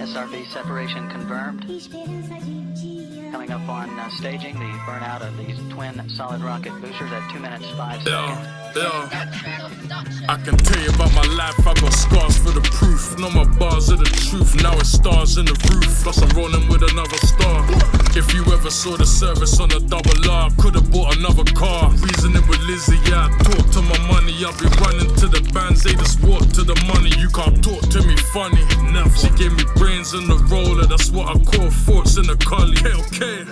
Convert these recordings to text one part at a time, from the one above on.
SRB separation confirmed. Coming up on staging, the burnout of these twin solid rocket boosters at 2 minutes 5 seconds. I can tell you about my life, I got scars for the proof. Know my bars are the truth, now it's stars in the roof. Plus I'm rolling with another star. If you ever saw the service on a double R, could've bought another car. Reasoning with Lizzie, yeah, I talk to my money. I'll be running to the bands, they just walk to the money. You can't talk to me funny, never. She gave me brains in the roller, that's what I call thoughts in a Culli. Okay.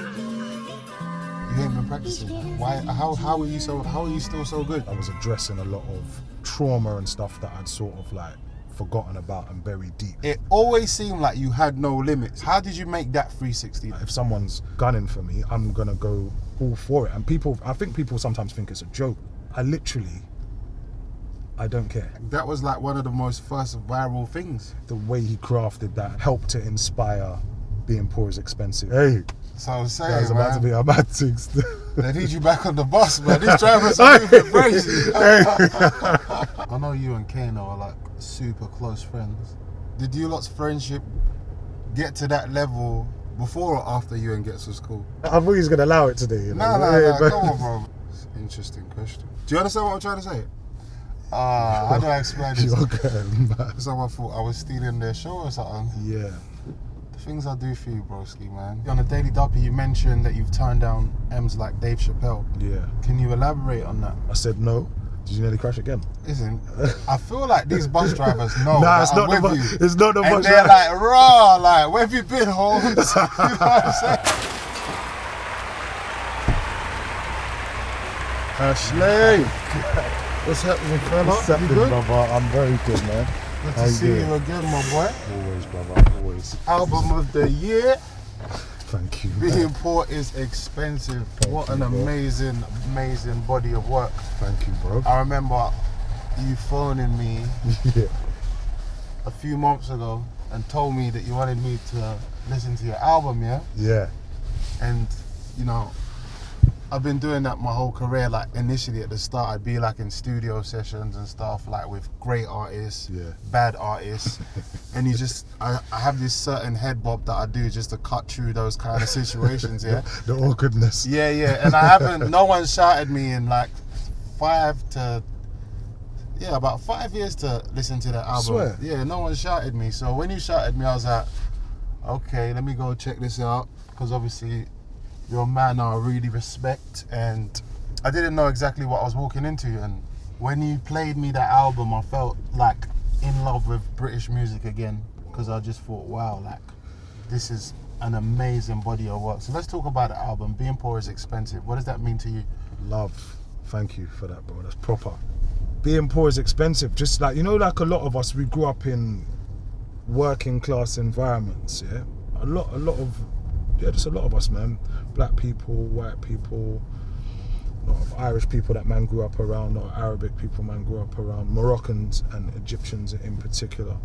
You ain't been practicing. Why? How are you still so good? I was addressing a lot of trauma and stuff that I'd sort of like forgotten about and buried deep. It always seemed like you had no limits. How did you make that 360? If someone's gunning for me, I'm gonna go all for it. And I think people sometimes think it's a joke. I don't care. That was like one of the most first viral things. The way he crafted that helped to inspire Being Poor is Expensive. Hey. So I was saying, That was about to be a mad thing. They need you back on the bus, man. These drivers are moving crazy. I know you and Kano are like super close friends. Did you lot's friendship get to that level before or after you and Gets was cool? I thought he was going to allow it today. You know? No, come on, bro. It's an interesting question. Do you understand what I'm trying to say? How do I explain this? Someone thought I was stealing their show or something. Yeah. Things I do for you, broski, man. On a Daily Duppy, you mentioned that you've turned down M's like Dave Chappelle. Yeah. Can you elaborate on that? I said no. Did you nearly crash again? Listen, I feel like these bus drivers know Nah, that it's not I'm the with bus. you. It's not the bus. And they're like, raw, like, where have you been, Holmes? You know what I'm saying? Ashley! What's happening, fella? What's happening, You good? brother? I'm very good, man. Good How to see doing? you again, my boy. Always, brother, always. Album of the year. Thank you. Being Poor is Expensive. What an amazing, amazing body of work. Thank you, bro. I remember you phoning me Yeah. a few months ago and told me that you wanted me to listen to your album, yeah? Yeah. And, you know, I've been doing that my whole career. Like, initially at the start, I'd be like in studio sessions and stuff, like with great artists, bad artists. And you just, I have this certain head bob that I do just to cut through those kind of situations, yeah? The awkwardness. Yeah. And I haven't, no one shouted me in like about 5 years to listen to that album. Swear. Yeah, no one shouted me. So when you shouted me, I was like, okay, let me go check this out. Because obviously, you're a man I really respect, and I didn't know exactly what I was walking into. And when you played me that album, I felt like in love with British music again, because I just thought, wow, like, this is an amazing body of work. So let's talk about the album. Being Poor is Expensive. What does that mean to you? Love. Thank you for that, bro. That's proper. Being poor is expensive. Just like, you know, like a lot of us, we grew up in working class environments, yeah? Just a lot of us, man. Black people, white people, a lot of Irish people that man grew up around, a lot of Arabic people man grew up around, Moroccans and Egyptians in particular.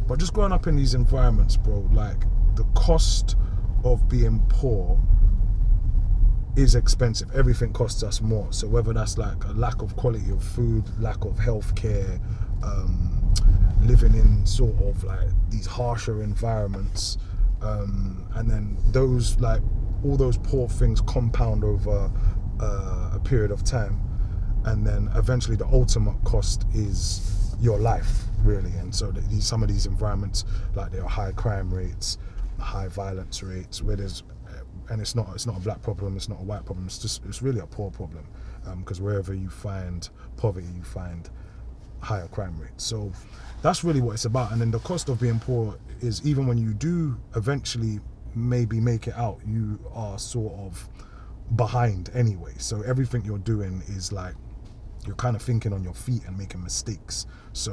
But just growing up in these environments, bro, like the cost of being poor is expensive. Everything costs us more. So whether that's like a lack of quality of food, lack of healthcare, living in sort of like these harsher environments, and then those, like, all those poor things compound over a period of time, and then eventually the ultimate cost is your life, really. And so some of these environments, like, there are high crime rates, high violence rates, where there's, and it's not a black problem, it's not a white problem, it's really a poor problem, because wherever you find poverty, you find higher crime rates. So that's really what it's about. And then the cost of being poor is, even when you do eventually maybe make it out, you are sort of behind anyway. So everything you're doing is like, you're kind of thinking on your feet and making mistakes. So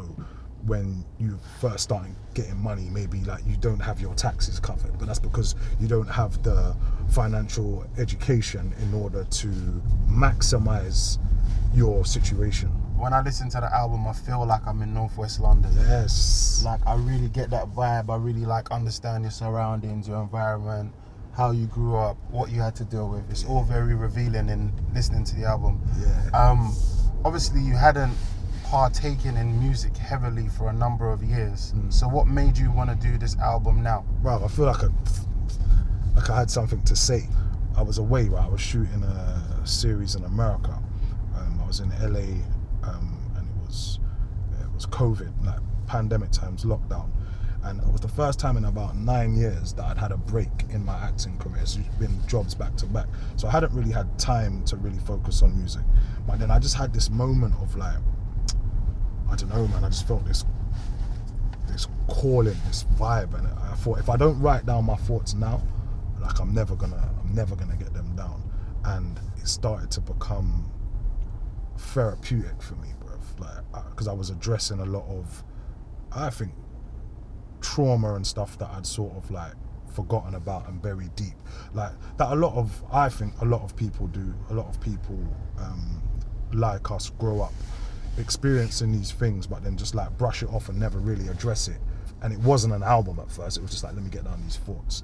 when you first start getting money, maybe like you don't have your taxes covered, but that's because you don't have the financial education in order to maximize your situation. When I listen to the album, I feel like I'm in Northwest London. Yes. Like, I really get that vibe. I really like understand your surroundings, your environment, how you grew up, what you had to deal with. It's all very revealing in listening to the album. Yeah. Obviously, you hadn't partaking in music heavily for a number of years. So what made you want to do this album now? Bro, I feel like I had something to say. I was away, right? I was shooting a series in America. I was in LA, and it was COVID, like pandemic times, lockdown. And it was the first time in about 9 years that I'd had a break in my acting career. It's been jobs back to back. So I hadn't really had time to really focus on music. But then I just had this moment of like, I don't know, man, I just felt this calling, this vibe. And I thought, if I don't write down my thoughts now, like I'm never gonna get them down. And it started to become therapeutic for me, bro. Like, because I was addressing a lot of, I think, trauma and stuff that I'd sort of like forgotten about and buried deep, like that I think a lot of people do. A lot of people like us grow up experiencing these things, but then just like brush it off and never really address it. And it wasn't an album at first, it was just like, let me get down these thoughts.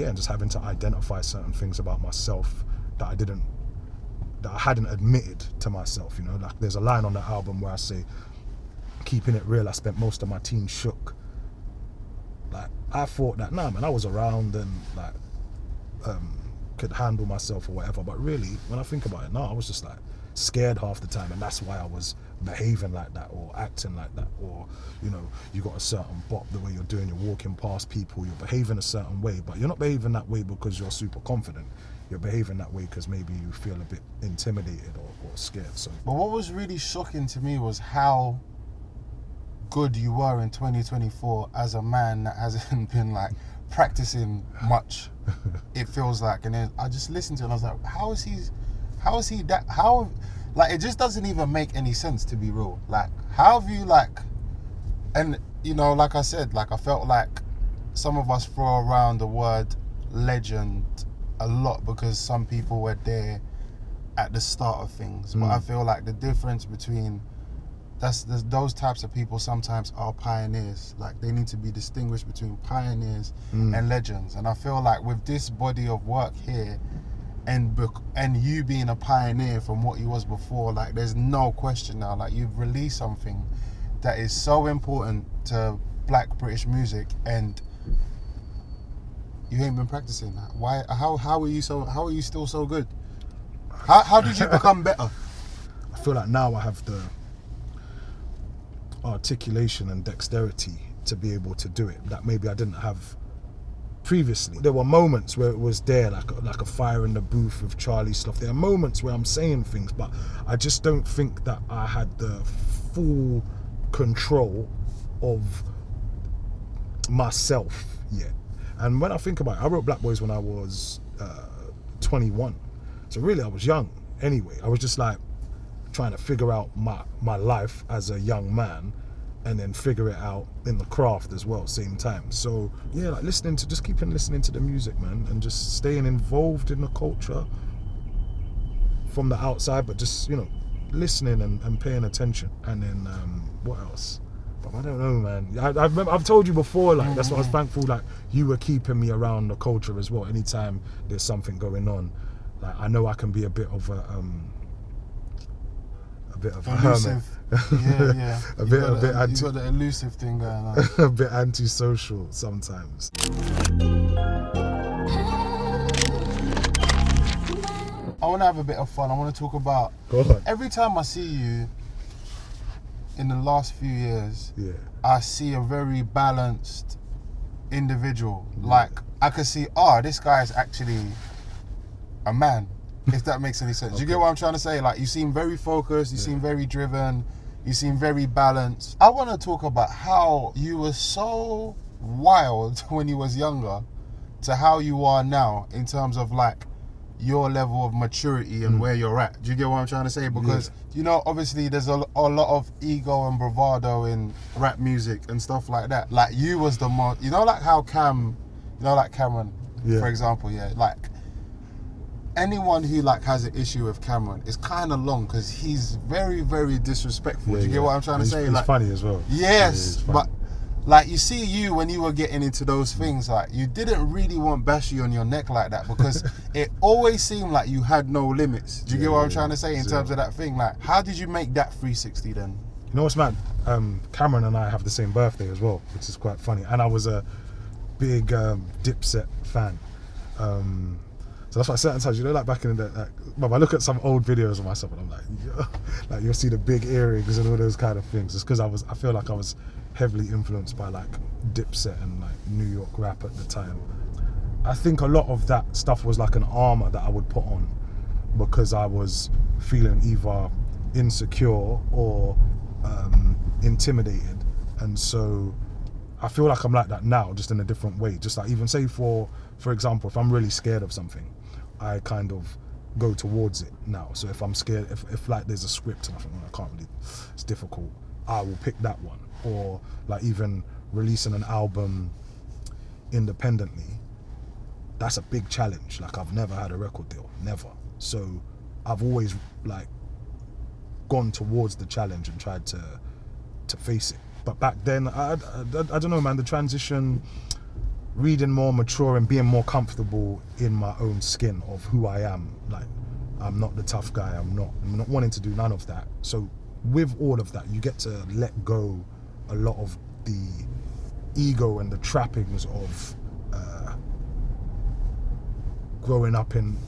And just having to identify certain things about myself that I hadn't admitted to myself, you know. Like there's a line on the album where I say, keeping it real, I spent most of my teen shook. Like I thought that, nah man, I was around and like could handle myself or whatever, but really when I think about it now, I was just like scared half the time, and that's why I was behaving like that or acting like that. Or, you know, you got a certain bop, the way you're doing, you're walking past people, you're behaving a certain way, but you're not behaving that way because you're super confident. You're behaving that way because maybe you feel a bit intimidated or scared. So, but what was really shocking to me was how good you were in 2024 as a man that hasn't been like practicing much. It feels like, and then I just listened to it and I was like, how is he that, how, like it just doesn't even make any sense, to be real. Like how have you, like, and you know, like I said, like I felt like some of us throw around the word legend a lot because some people were there at the start of things, but I feel like the difference between those types of people sometimes are pioneers. Like they need to be distinguished between pioneers and legends. And I feel like with this body of work here, and you being a pioneer from what you was before, like there's no question now. Like you've released something that is so important to Black British music, and you ain't been practicing that. Why? How are you still so good? How did you become better? I feel like now I have the articulation and dexterity to be able to do it that maybe I didn't have previously. There were moments where it was there, like a fire in the booth with Charlie stuff. There are moments where I'm saying things, but I just don't think that I had the full control of myself yet. And when I think about it, I wrote Black Boys when I was 21. So really I was young anyway. I was just like trying to figure out my life as a young man, and then figure it out in the craft as well, same time. So yeah, like just keeping listening to the music, man, and just staying involved in the culture from the outside, but just, you know, listening and paying attention. And then what else? But I don't know, man. I remember I've told you before, like that's what I was thankful, like you were keeping me around the culture as well. Anytime there's something going on, like I know I can be a bit of a elusive. hermit. Yeah. a You bit got the elusive thing going on. a bit antisocial sometimes. I want to have a bit of fun. I want to talk about, Go on. every time I see you in the last few years, Yeah. I see a very balanced individual. Like I could see, this guy is actually a man, if that makes any sense. You get what I'm trying to say? Like you seem very focused, you seem very driven, you seem very balanced. I want to talk about how you were so wild when you was younger to how you are now in terms of like your level of maturity and where you're at. Do you get what I'm trying to say? Because you know, obviously there's a lot of ego and bravado in rap music and stuff like that. Like you was the most, you know, like how Cameron, for example, like anyone who like has an issue with Cameron is kind of long because he's very, very disrespectful. Do you get what I'm trying to say? He's like funny as well. Yes, Yeah, but like you see you when you were getting into those things, like you didn't really want Bashy on your neck like that because it always seemed like you had no limits. Do you get what I'm trying to say in terms of that thing? Like, how did you make that 360 then? You know what's mad? Cameron and I have the same birthday as well, which is quite funny. And I was a big Dipset fan. So that's why certain times, you know, like back in the day, like, I look at some old videos of myself and I'm like, yeah, like you'll see the big earrings and all those kind of things. It's because I feel like I was heavily influenced by like Dipset and like New York rap at the time. I think a lot of that stuff was like an armor that I would put on because I was feeling either insecure or intimidated. And so I feel like I'm like that now, just in a different way. Just like even say for example, if I'm really scared of something, I kind of go towards it now. So if I'm scared, if like there's a script and I think, well, I can't really, it's difficult, I will pick that one. Or like even releasing an album independently, that's a big challenge. Like I've never had a record deal, never. So I've always like gone towards the challenge and tried to face it. But back then, I don't know, man, the transition, reading more, mature and being more comfortable in my own skin of who I am. Like, I'm not the tough guy, I'm not wanting to do none of that. So with all of that, you get to let go a lot of the ego and the trappings of growing up in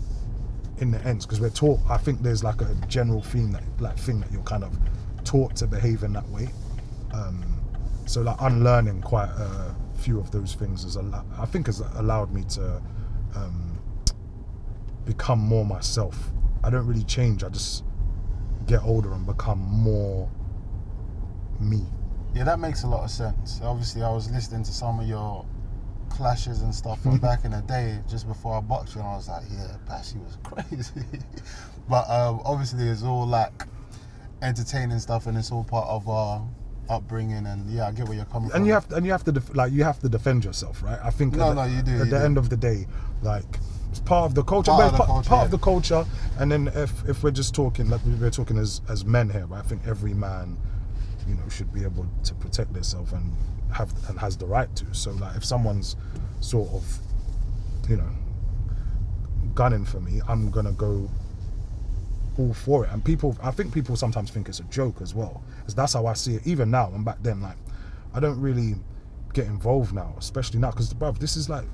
the ends, because we're taught, I think there's like a general theme that you're kind of taught to behave in that way. So like unlearning quite a few of those things has allowed me to become more myself. I don't really change, I just get older and become more me. Yeah, that makes a lot of sense. Obviously, I was listening to some of your clashes and stuff from back in the day, just before I boxed you, and I was like, yeah, Bashy was crazy. But obviously, it's all like entertaining stuff, and it's all part of our upbringing. And yeah, I get where you're coming from. And you have to defend yourself, right? I think you do. At the end of the day, like, it's part of the culture, part of the culture. And then if we're just talking, like we're talking as men here, right? I think every man, you know, should be able to protect themselves and has the right to. So like if someone's sort of, you know, gunning for me, I'm gonna go all for it. And I think people sometimes think it's a joke as well, because that's how I see it. Even now and back then, like I don't really get involved now, especially now, because bruv, this is like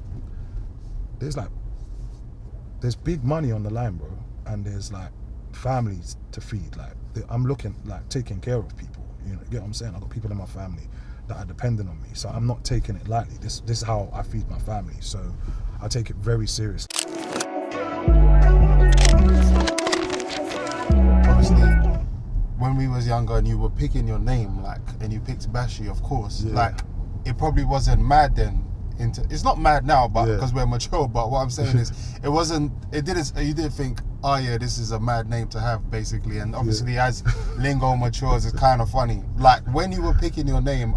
there's big money on the line, bro, and there's like families to feed. Like I'm looking like taking care of people. You know, you get what I'm saying? I've got people in my family that are dependent on me, so I'm not taking it lightly. This is how I feed my family, so I take it very seriously. Obviously, when we was younger and you were picking your name, like, and you picked Bashy, of course, like, it probably wasn't mad then. It's not mad now, but because we're mature. But what I'm saying is, you didn't think, oh yeah, this is a mad name to have, basically. And obviously, as lingo matures, it's kind of funny. Like when you were picking your name,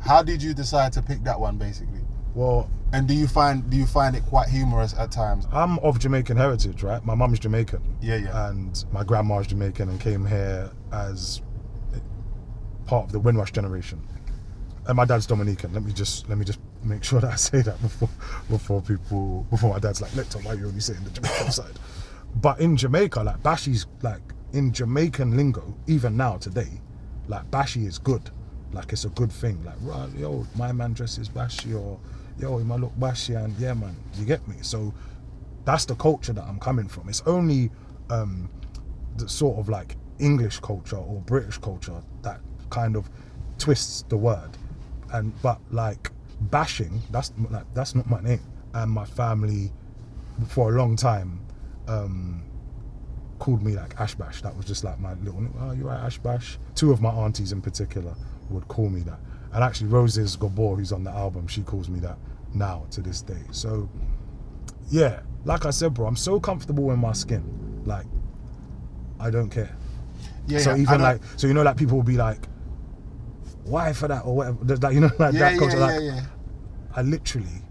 how did you decide to pick that one, basically? Well, and do you find it quite humorous at times? I'm of Jamaican heritage, right? My mum's Jamaican. Yeah. And my grandma's Jamaican and came here as part of the Windrush generation. And my dad's Dominican. Let me just make sure that I say that before my dad's like, Lecter, why are you only saying the Jamaican side? But in Jamaica, like Bashy's, like in Jamaican lingo, even now today, like Bashy is good. Like it's a good thing. Like, right, yo, my man dresses Bashy, or yo, he might look Bashy, and yeah, man, you get me. So that's the culture that I'm coming from. It's only the sort of like English culture or British culture that kind of twists the word. But like bashing, that's not my name. And my family for a long time called me like Ash Bash. That was just like my little, oh, you're right, Ash Bash. Two of my aunties in particular would call me that. And actually Roses Gabor, who's on the album, she calls me that now to this day. So yeah, like I said, bro, I'm so comfortable in my skin. Like, I don't care. Yeah. So even like, so you know, like people will be like, why for that or whatever, like, you know, like that culture. I literally,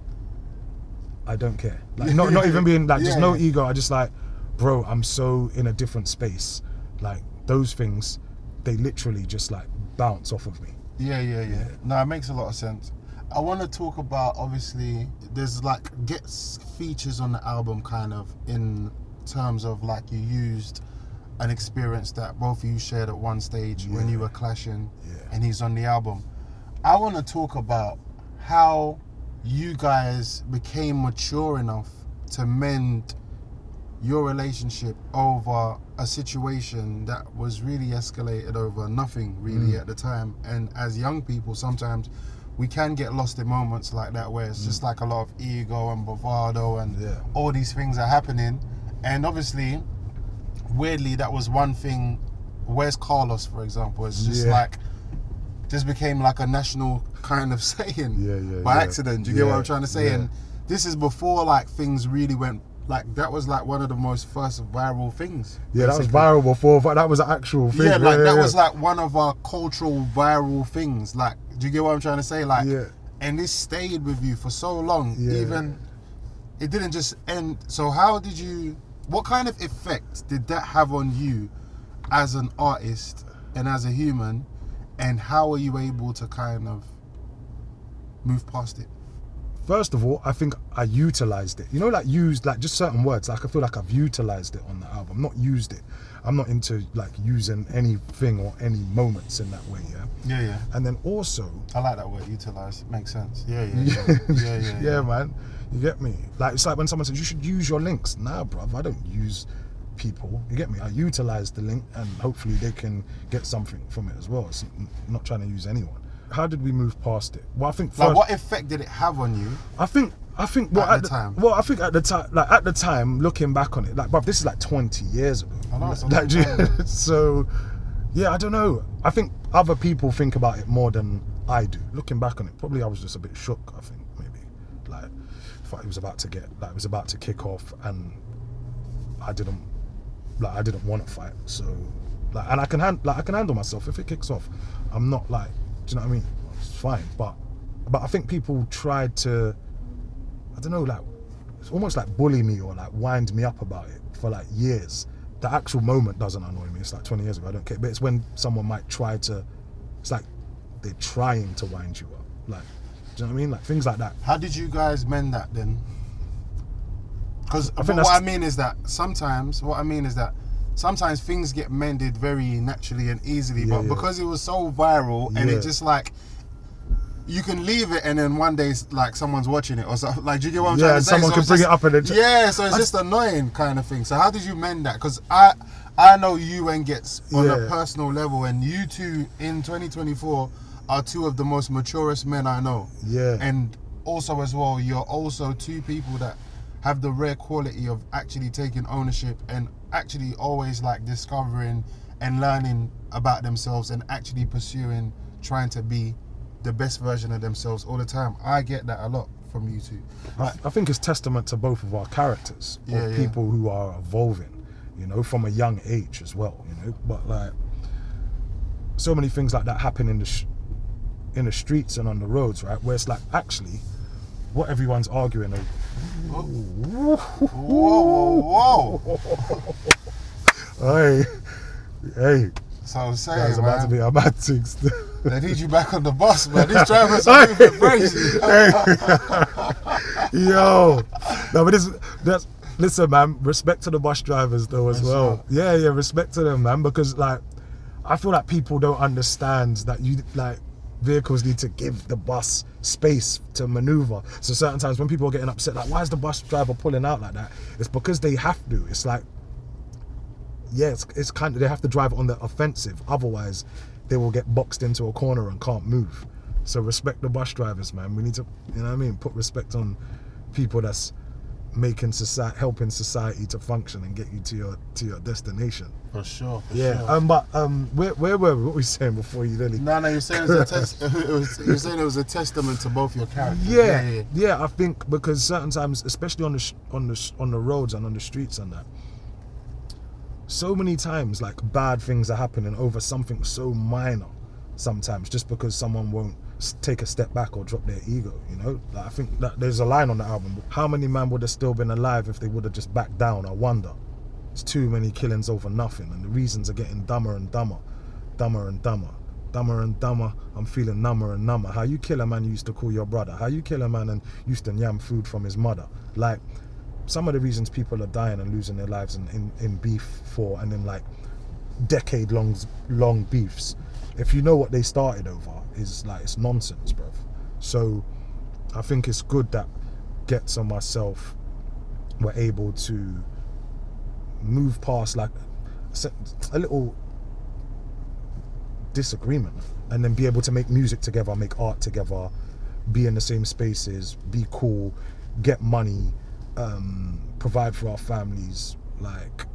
I don't care. Like not even being like, just no ego. I just like, bro, I'm so in a different space. Like those things, they literally just like bounce off of me. Yeah. No, it makes a lot of sense. I want to talk about, obviously, there's like features on the album kind of in terms of like you used an experience that both of you shared at one stage when you were clashing, and he's on the album. I want to talk about how you guys became mature enough to mend your relationship over a situation that was really escalated over nothing really at the time. And as young people, sometimes we can get lost in moments like that where it's just like a lot of ego and bravado and all these things are happening. And obviously, weirdly, that was one thing. Where's Carlos, for example? It's just like, this became like a national kind of saying by accident. Do you get what I'm trying to say? And this is before like things really went, like that was like one of the most first viral things. Yeah, basically. That was viral before, but that was an actual thing. Yeah, like that was like one of our cultural viral things. Like, do you get what I'm trying to say? Like, and this stayed with you for so long. Even, it didn't just end. So how did you, what kind of effect did that have on you as an artist and as a human? And how were you able to kind of move past it? First of all, I think I utilized it. You know, like used, like just certain words. Like I feel like I've utilized it on the album, not used it. I'm not into like using anything or any moments in that way. Yeah. And then also, I like that word, utilize. It makes sense. Yeah. Yeah, man. You get me? Like it's like when someone says you should use your links. Nah, bruv, I don't use people. You get me? I utilize the link, and hopefully they can get something from it as well. It's not trying to use anyone. How did we move past it? Well, I think first, like, what effect did it have on you? I think well, at the time. Well, I think at the time, looking back on it, like, bruv, this is like 20 years ago. I know. Like, so, yeah, I don't know. I think other people think about it more than I do. Looking back on it, probably I was just a bit shook. I think maybe, like, it was about to kick off, and I didn't want to fight. So, like, and I can handle myself if it kicks off. I'm not like. Do you know what I mean? It's fine, but I think people tried to, I don't know, like it's almost like bully me or like wind me up about it for like years. The actual moment doesn't annoy me. It's like 20 years ago, I don't care. But it's when someone might try to, it's like they're trying to wind you up. Like, do you know what I mean? Like things like that. How did you guys mend that then? Because what I mean is that sometimes things get mended very naturally and easily, but because it was so viral and it just like, you can leave it and then one day like someone's watching it or something. Like, do you get what I'm trying to say? Someone can bring it up and then so it's just annoying kind of thing. So how did you mend that? Because I know you and Gets on a personal level, and you two in 2024 are two of the most maturest men I know. Yeah. And also as well, you're also two people that have the rare quality of actually taking ownership and actually always like discovering and learning about themselves and actually pursuing, trying to be the best version of themselves all the time. I get that a lot from you two. I think it's testament to both of our characters, of people who are evolving, you know, from a young age as well, you know. But like, so many things like that happen in the streets and on the roads, right? Where it's like, actually, what everyone's arguing over. Whoa. Hey. So I'm saying, about to be a mad thing. They need you back on the bus, man. These drivers are moving crazy. Yo. No, but listen, man, respect to the bus drivers though as well. Sure. Yeah, respect to them, man, because like, I feel like people don't understand that vehicles need to give the bus space to maneuver. So certain times when people are getting upset, like, why is the bus driver pulling out like that? It's because they have to. It's like, it's kind of, they have to drive on the offensive. Otherwise, they will get boxed into a corner and can't move. So respect the bus drivers, man. We need to, you know what I mean, put respect on people that's helping society to function and get you to your destination. For sure. But where were we? What were we saying before you really? No, you're saying it was a testament to both your characters. Yeah. I think because certain times, especially on the roads and on the streets and that, so many times like bad things are happening over something so minor. Sometimes just because someone won't take a step back or drop their ego, you know. Like, I think that there's a line on the album. How many men would have still been alive if they would have just backed down? I wonder. It's too many killings over nothing, and the reasons are getting dumber and dumber. dumber and dumber, I'm feeling number and number. How you kill a man you used to call your brother? How you kill a man and used to yam food from his mother? Like, some of the reasons people are dying and losing their lives in beef for, and in like decade-long beefs, if you know what they started over, is like, it's nonsense, bruv. So I think it's good that Gets and myself were able to move past like a little disagreement and then be able to make music together, make art together, be in the same spaces, be cool, get money, provide for our families. Like,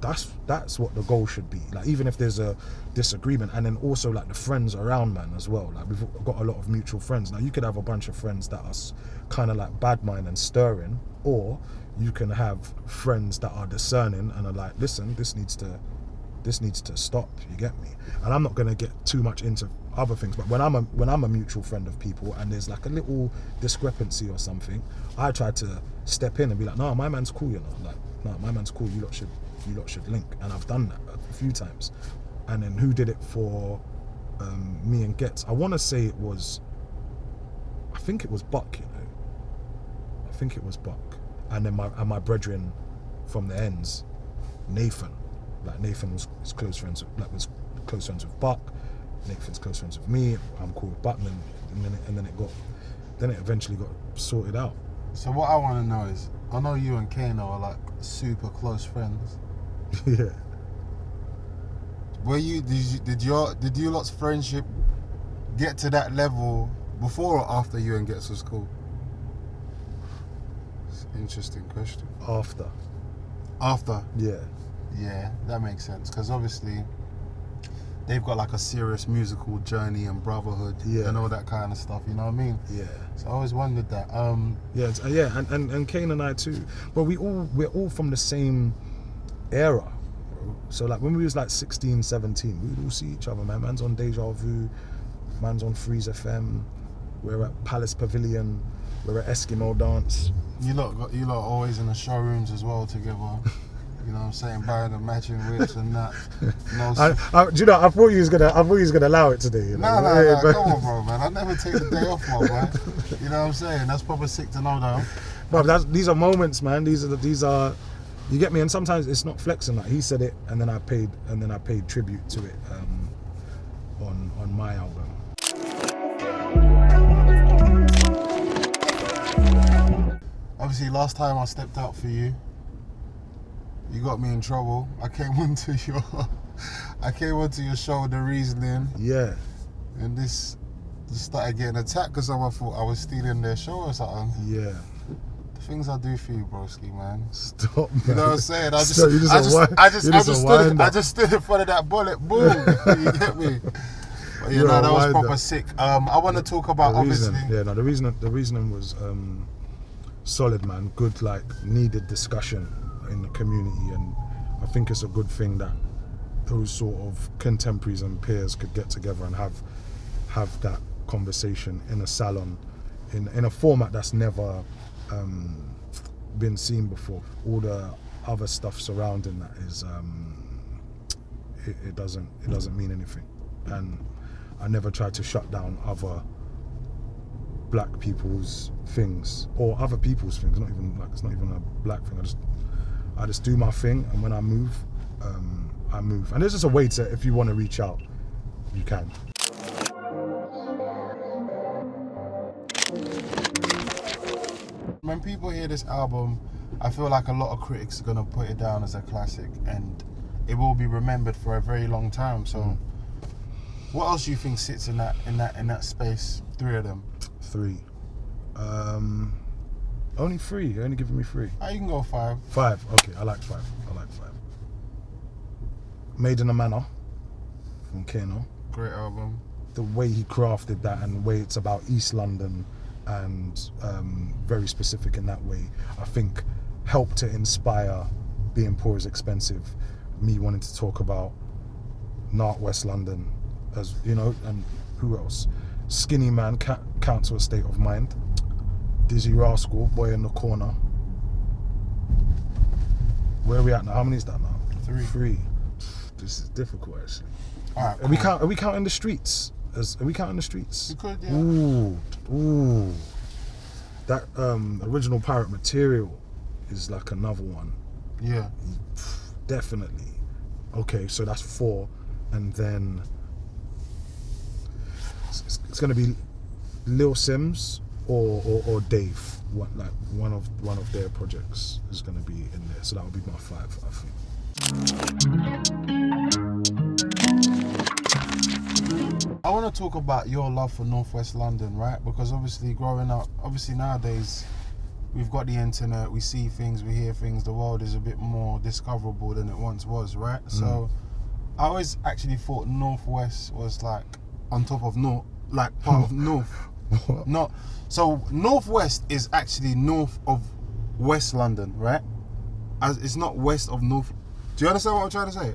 that's what the goal should be. Like, even if there's a disagreement, and then also like the friends around, man, as well. Like, we've got a lot of mutual friends. Now, you could have a bunch of friends that are kind of like bad mind and stirring, or you can have friends that are discerning and are like, listen, this needs to stop. You get me? And I'm not gonna get too much into other things, but when I'm a mutual friend of people and there's like a little discrepancy or something, I try to step in and be like, no, my man's cool, you know. Like, no, my man's cool. You lot should link. And I've done that a few times. And then who did it for me and Gets? I want to say I think it was Buck, you know. I think it was Buck. And then my brethren from the ends, Nathan. Like, Nathan was close friends with Buck. Nathan's close friends with me. I'm cool with Buck. And then it eventually got sorted out. So what I want to know is, I know you and Kano are like super close friends. Yeah. Did you lot's friendship get to that level before or after you and Gets was cool? It's an interesting question. After. Yeah, that makes sense, because obviously they've got like a serious musical journey and brotherhood, and all that kind of stuff, you know what I mean? Yeah. So I always wondered that. And Kane and I too. But we're all from the same era, bro. So like when we was like 16, 17, we would all see each other, man. Man's on Deja Vu, man's on Freeze FM, we're at Palace Pavilion, we're at Eskimo Dance. You lot always in the showrooms as well together. You know what I'm saying? Buying the matching whips and that. Do you know? I thought you was gonna allow it today. You know? No, come on, bro, man. I never take the day off, man. You know what I'm saying? That's probably sick to know, though. But these are moments, man. These are. You get me? And sometimes it's not flexing. Like, he said it, and then I paid tribute to it on my album. Obviously, last time I stepped out for you, you got me in trouble. I came onto your show, The Reasoning. Yeah. And this started getting attacked because someone thought I was stealing their show or something. Yeah. The things I do for you, broski, man. Stop, man. You know what I'm saying? I just stood in front of that bullet. Boom. You get me? But yeah, that was proper sick. I want to talk about, obviously. The reasoning was solid, man. Good, like, needed discussion in the community, and I think it's a good thing that those sort of contemporaries and peers could get together and have that conversation in a salon, in a format that's never been seen before. All the other stuff surrounding that is it doesn't mean anything, and I never tried to shut down other black people's things or other people's things. It's not even a black thing. I just do my thing, and when I move, I move. And there's just a way to, if you want to reach out, you can. When people hear this album, I feel like a lot of critics are gonna put it down as a classic, and it will be remembered for a very long time. So, what else do you think sits in that space? 3 of them. 3. Only 3. You're only giving me 3. You can go 5. 5. Okay, I like 5. Made in a Manor from Kano. Great album. The way he crafted that, and the way it's about East London, and very specific in that way, I think helped to inspire Being Poor is Expensive, me wanting to talk about North West London, as you know, and who else? Skinny Man, Council State of Mind, Dizzy Rascal, Boy in the Corner. Where are we at now? How many is that now? 3. 3. This is difficult, actually. Alright, Are we counting the streets? Are we counting the streets? You could, yeah. Ooh. That original Pirate Material is like another one. Yeah. Definitely. Okay, so that's 4, and then it's gonna be Lil Sims or Dave. One of their projects is gonna be in there. So that would be my 5, I think. I want to talk about your love for Northwest London, right? Because obviously growing up, nowadays we've got the internet, we see things, we hear things, the world is a bit more discoverable than it once was, right? So I always actually thought Northwest was like on top of North, like part of North. Not so Northwest is actually north of West London, right? It's not west of North. Do you understand what I'm trying to say?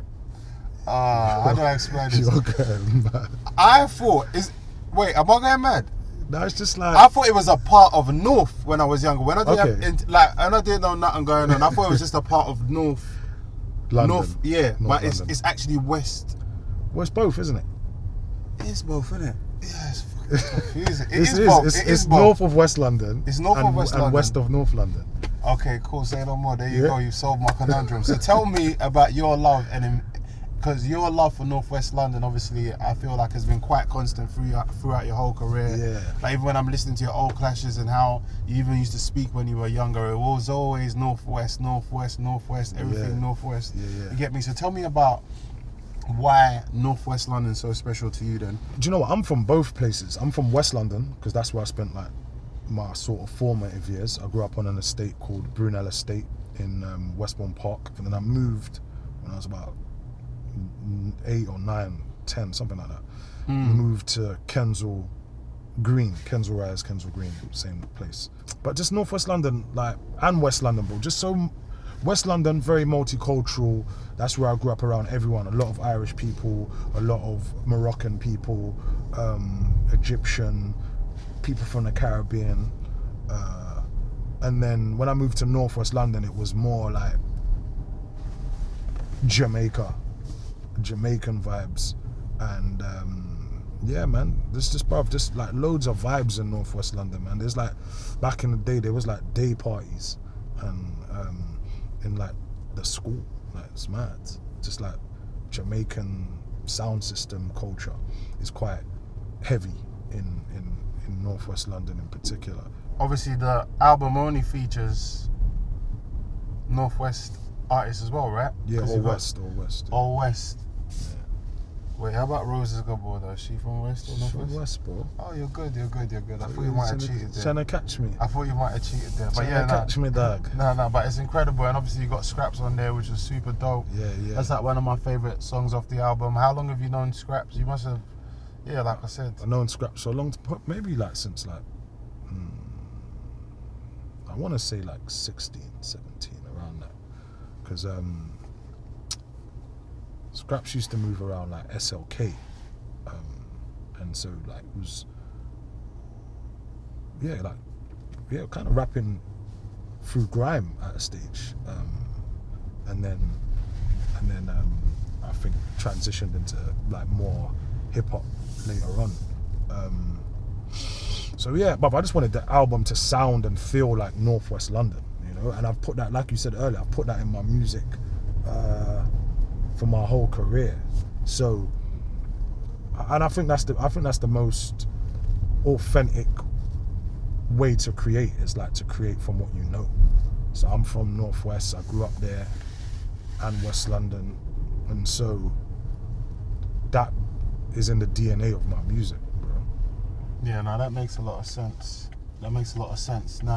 How do I explain this? You're going mad. I thought wait, am I going mad? No, it's just like I thought it was a part of North when I was younger. When I didn't Okay. I didn't know nothing going on. I thought it was just a part of North. London. North, yeah, North but London. it's actually west. Well, it's both, isn't it? It's both, isn't it? Yeah, it's fucking confusing. It's both. north of West London. It's north of West and London. west of North London. Okay, cool. Say no more. There you Yeah. go. You've solved my conundrum. So tell me about your love, because your love for Northwest London, obviously, I feel like has been quite constant throughout your whole career. Yeah. Like even when I'm listening to your old clashes and how you even used to speak when you were younger, it was always Northwest, everything Yeah. Northwest. Yeah. You get me? So tell me about why Northwest London is so special to you then. Do you know what? I'm from both places. I'm from West London because that's where I spent like my sort of formative years. I grew up on an estate called Brunel Estate in Westbourne Park, and then I moved when I was about 8 or 9, 10, something like that. Moved to Kensal Green, Kensal Rise, Kensal Green, same place. But just Northwest London, like, and West London, bro. Just so West London, very multicultural. That's where I grew up around everyone. A lot of Irish people, a lot of Moroccan people, Egyptian, people from the Caribbean. And then when I moved to Northwest London, it was more like Jamaican vibes. And yeah, man, there's just like loads of vibes in Northwest London, man. There's like, back in the day, there was like day parties and in like the school, like it's mad. Just like Jamaican sound system culture is quite heavy in Northwest London in particular. Obviously, the album only features Northwest artists as well, right? Yeah, 'Cause or you've got- West. All West. Yeah. Wait, how about Rose's Gabor though? Is she from West or From Northwest? West, bro. Oh, you're good. I thought you might have cheated Trying there. to catch me. I thought you might have cheated there. But Trying yeah, to catch me, dog. No, but it's incredible. And obviously you got Scraps on there, which is super dope. Yeah. That's like one of my favourite songs off the album. How long have you known Scraps? You must have, yeah, like I said. I've known Scraps so long, maybe like since like, I want to say like 16, 17, around that. Because Scraps used to move around like SLK. And so like it was, kind of rapping through grime at a stage. And then I think transitioned into like more hip hop later on. So yeah, but I just wanted the album to sound and feel like Northwest London, you know. And I've put that, like you said earlier, I put that in my music for my whole career. So, and I think that's the most authentic way to create, is like to create from what you know. So I'm from Northwest. I grew up there, and West London, and so that is in the DNA of my music. Yeah, no, that makes a lot of sense. Now,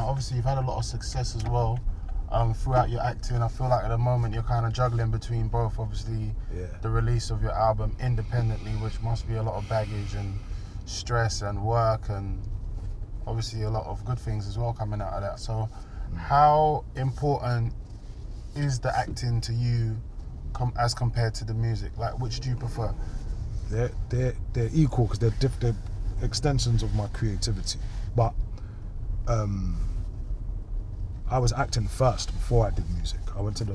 obviously, you've had a lot of success as well throughout your acting. I feel like at the moment you're kind of juggling between both. Obviously, the release of your album independently, which must be a lot of baggage and stress and work, and obviously a lot of good things as well coming out of that. So, how important is the acting to you as compared to the music? Like, which do you prefer? They're equal because they're extensions of my creativity, but I was acting first before I did music. I went to the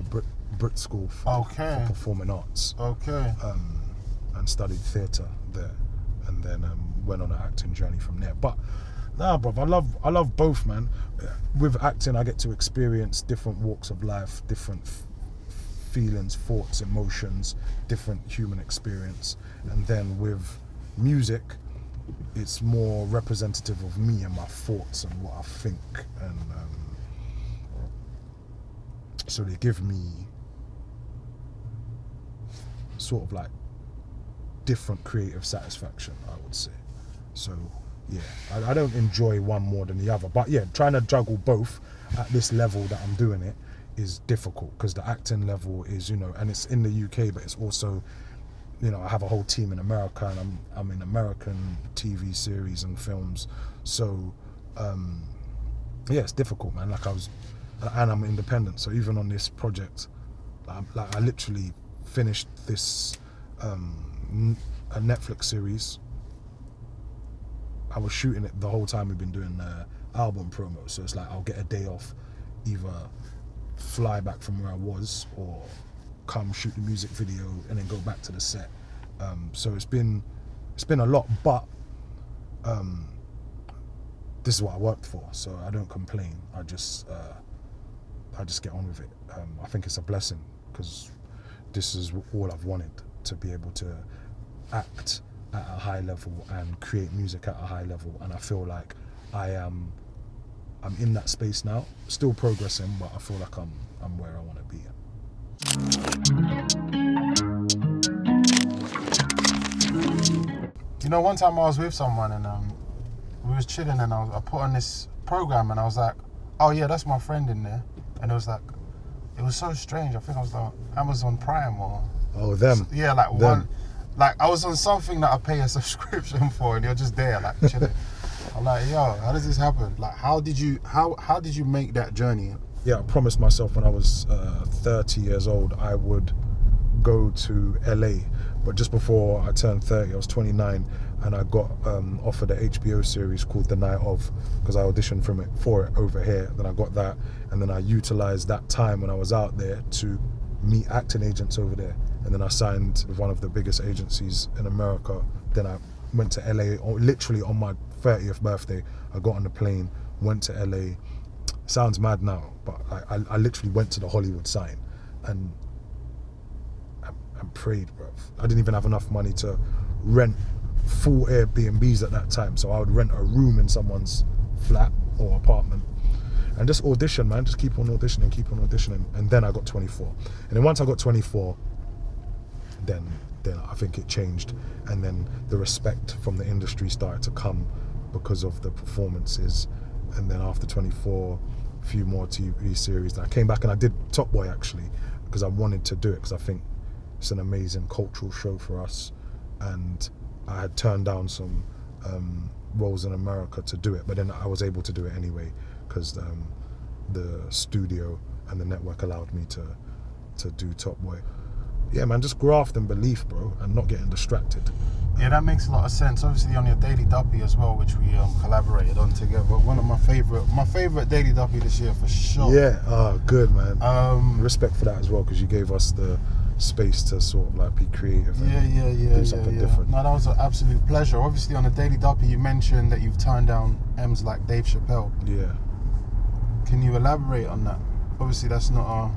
Brit School for performing arts, Okay. and and studied theatre there, and then went on an acting journey from there. But nah, bruv, I love both, man. With acting, I get to experience different walks of life, different feelings, thoughts, emotions, different human experience. And then with music, it's more representative of me and my thoughts and what I think. And so they give me sort of like different creative satisfaction, I would say. So yeah, I don't enjoy one more than the other, but yeah, trying to juggle both at this level that I'm doing it is difficult, because the acting level is, you know, and it's in the UK, but it's also, you know, I have a whole team in America, and I'm in American TV series and films, so yeah, it's difficult, man. And I'm independent, so even on this project, I literally finished this a Netflix series. I was shooting it the whole time we've been doing album promo, so it's like I'll get a day off, either fly back from where I was or come shoot the music video and then go back to the set. So it's been a lot, but this is what I worked for, so I don't complain. I just get on with it. I think it's a blessing, because this is all I've wanted, to be able to act at a high level and create music at a high level, and I feel like I'm in that space now, still progressing, but I feel like I'm where I want to be at. You know, one time I was with someone and we was chilling, and I put on this program, and I was like, oh yeah, that's my friend in there. And it was so strange. I think I was on Amazon Prime or... Oh, them. Yeah, like them. one... Like, I was on something that I pay a subscription for, and you're just there, like, chilling. I'm like, yo, how does this happen? Like, how did you make that journey? Yeah, I promised myself when I was 30 years old, I would go to LA. But just before I turned 30, I was 29, and I got offered an HBO series called The Night Of, because I auditioned for it over here. Then I got that, and then I utilized that time when I was out there to meet acting agents over there. And then I signed with one of the biggest agencies in America. Then I went to LA, literally on my 30th birthday. I got on the plane, went to LA. Sounds mad now, but I literally went to the Hollywood sign and prayed, bro. I didn't even have enough money to rent full Airbnbs at that time, so I would rent a room in someone's flat or apartment and just audition, man. Just keep on auditioning. And then I got 24. And then once I got 24, then I think it changed, and then the respect from the industry started to come because of the performances. And then after 24, a few more TV series. Then I came back and I did Top Boy, actually, because I wanted to do it, because I think it's an amazing cultural show for us, and I had turned down some roles in America to do it, but then I was able to do it anyway, because the studio and the network allowed me to do Top Boy. Yeah, man, just graft and belief, bro, and not getting distracted. Yeah, that makes a lot of sense. Obviously on your Daily Duppy as well, which we collaborated on together. One of my favorite Daily Duppy this year for sure. Yeah, good, man. Respect for that as well, because you gave us the space to sort of like be creative and do something different. No, that was an absolute pleasure. Obviously on the Daily Duppy you mentioned that you've turned down M's like Dave Chappelle. Yeah. Can you elaborate on that? Obviously that's not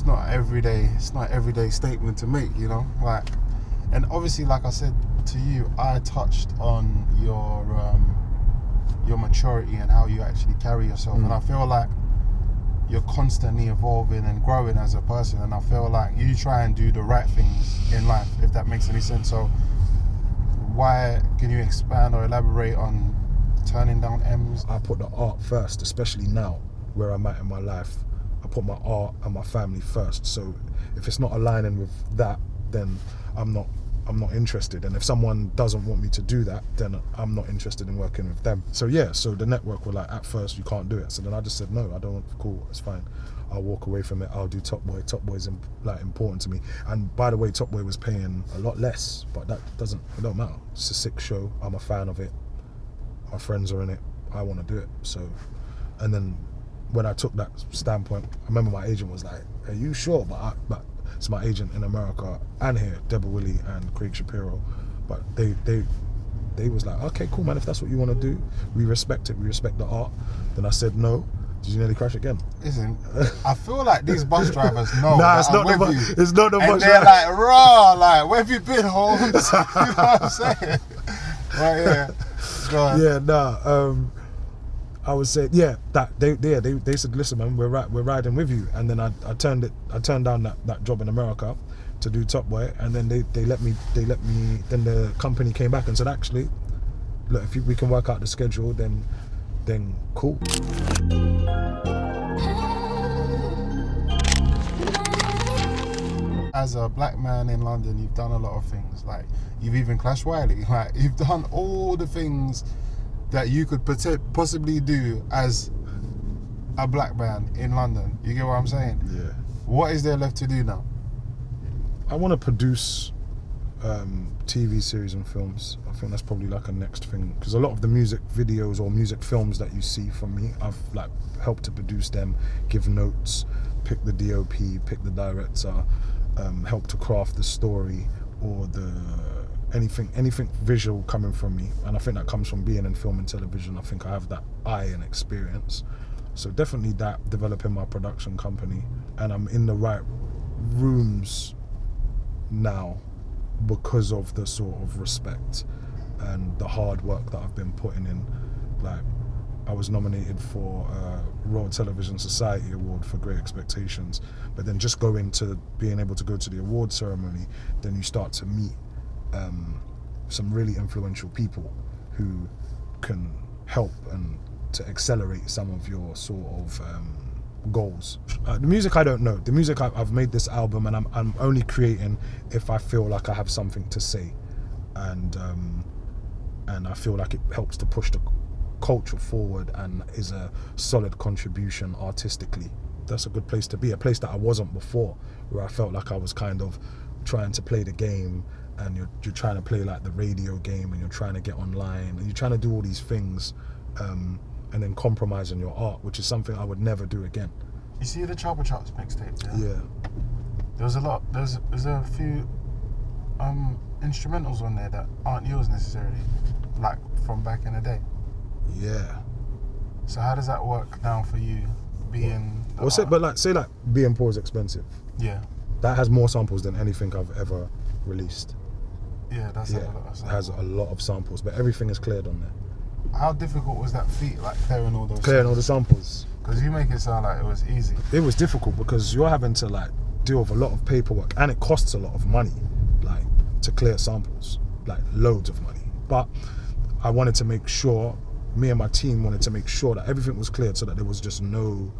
an everyday statement to make, you know? Like, and obviously, like I said to you, I touched on your maturity and how you actually carry yourself, and I feel like you're constantly evolving and growing as a person, and I feel like you try and do the right things in life, if that makes any sense. So why, can you expand or elaborate on turning down M's? I put the art first, especially now where I'm at in my life. I put my art and my family first. So if it's not aligning with that, then I'm not interested. And if someone doesn't want me to do that, then I'm not interested in working with them. So yeah, so the network were like, at first you can't do it. So then I just said, no, I don't. Cool, it's fine. I'll walk away from it. I'll do Top Boy. Top Boy is like important to me. And by the way, Top Boy was paying a lot less, but it don't matter. It's a sick show. I'm a fan of it. My friends are in it. I want to do it. So, and then when I took that standpoint, I remember my agent was like, are you sure? But It's my agent in America and here, Deborah Willie and Craig Shapiro. But they was like, okay, cool, man. If that's what you want to do, we respect it. We respect the art. Then I said no. Did you nearly crash again? Listen, I feel like these bus drivers know Nah, that it's not I'm the with bus. you. It's not the And bus. they're like, raw, like, where have you been, Holmes? You know what I'm saying? Right, yeah. Go on. Yeah, nah. I was saying, yeah, that they said, listen, man, we're riding with you. And then I turned down that job in America to do Top Boy, and then they let me. Then the company came back and said, actually, look, if we can work out the schedule, then cool. As a black man in London, you've done a lot of things. Like, you've even clashed Wiley. Like, you've done all the things that you could possibly do as a black man in London. You get what I'm saying? Yeah. What is there left to do now? I want to produce TV series and films. I think that's probably like a next thing, because a lot of the music videos or music films that you see from me, I've like helped to produce them, give notes, pick the DOP, pick the director, help to craft the story or the anything visual coming from me. And I think that comes from being in film and television. I think I have that eye and experience. So definitely that, developing my production company, and I'm in the right rooms now because of the sort of respect and the hard work that I've been putting in. Like, I was nominated for a Royal Television Society Award for Great Expectations, but then just being able to go to the award ceremony, then you start to meet some really influential people who can help and to accelerate some of your sort of goals. The music, I don't know. The music, I've made this album, and I'm only creating if I feel like I have something to say, and I feel like it helps to push the culture forward and is a solid contribution artistically. That's a good place to be, a place that I wasn't before, where I felt like I was kind of trying to play the game, and you're trying to play like the radio game, and you're trying to get online, and you're trying to do all these things, and then compromise on your art, which is something I would never do again. You see the Trouble Charts mixtape? Yeah. There was a lot. There's a few instrumentals on there that aren't yours necessarily, like from back in the day. Yeah. So how does that work now for you, being? Say like Being Poor is Expensive. Yeah. That has more samples than anything I've ever released. Yeah, that's a lot of samples. It has a lot of samples, but everything is cleared on there. How difficult was that feat, like clearing all those? Clearing all the samples. Because you make it sound like it was easy. It was difficult because you're having to like deal with a lot of paperwork, and it costs a lot of money, like to clear samples, like loads of money. But I wanted to make sure, me and my team wanted to make sure that everything was cleared, so that there was just no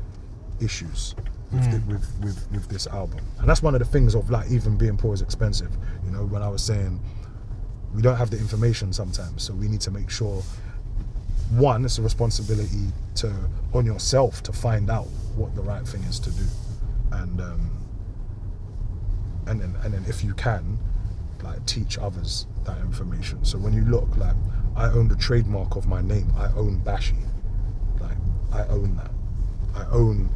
issues with this album. And that's one of the things of like even Being Poor is Expensive. You know, when I was saying we don't have the information sometimes, so we need to make sure. One, it's a responsibility on yourself to find out what the right thing is to do, and then if you can, like, teach others that information. So when you look, like, I own the trademark of my name. I own Bashy. Like, I own that. I own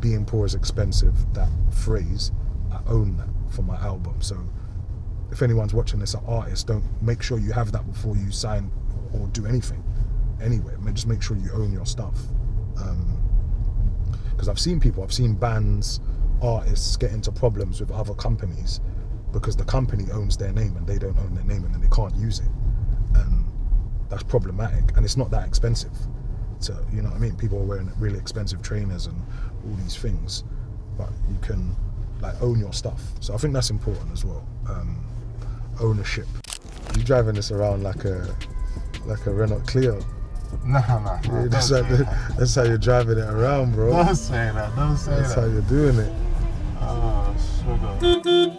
Being Poor is Expensive. That phrase, I own that for my album. So if anyone's watching this, an artist, don't make sure you have that before you sign or do anything. Anyway, just make sure you own your stuff, because I've seen bands, artists get into problems with other companies because the company owns their name and they don't own their name, and then they can't use it, and that's problematic. And it's not that expensive, so you know what I mean. People are wearing really expensive trainers and all these things, but you can like own your stuff. So I think that's important as well. Ownership. You're driving this around like a Renault Clio. No. Yeah, that's how you're driving it around, bro. Don't say that. That's how you're doing it. Oh, sugar.